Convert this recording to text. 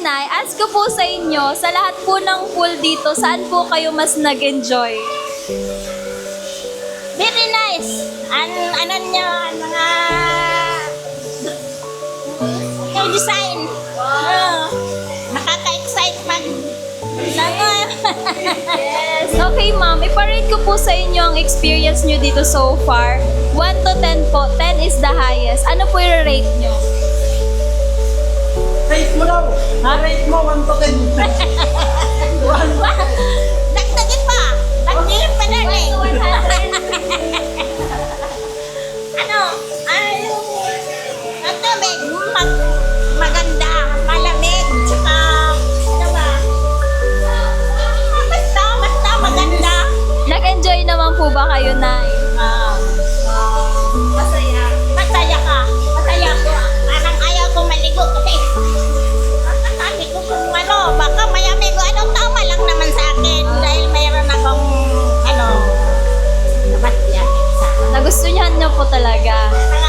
Nay, ask ko po sa inyo, sa lahat po ng pool dito, saan po kayo mas nag-enjoy? Very nice. Ano niya, mga yung design. Nakaka-excite pag Yes. Okay, ma'am. Iparate ko po sa inyo ang experience nyo dito so far. 1 to 10 po. 10 is the highest. Ano po yung rate nyo? Rate mo daw. Rate mo 1 to 10. Dagdagin pa. Dagdagin pa darling. Ano? Ang tubig, maganda, malamig, tsaka, ano ba? Basta maganda. Nag-enjoy naman po ba kayo, Nay? Masaya. Masaya ka. Masaya ko. Parang ayaw ko maligo kasi sabi ko kung ano, baka mayamig ko. Anong tama lang naman sa akin dahil mayroon akong nabasya sa Nagustuhan nyo po talaga. kaya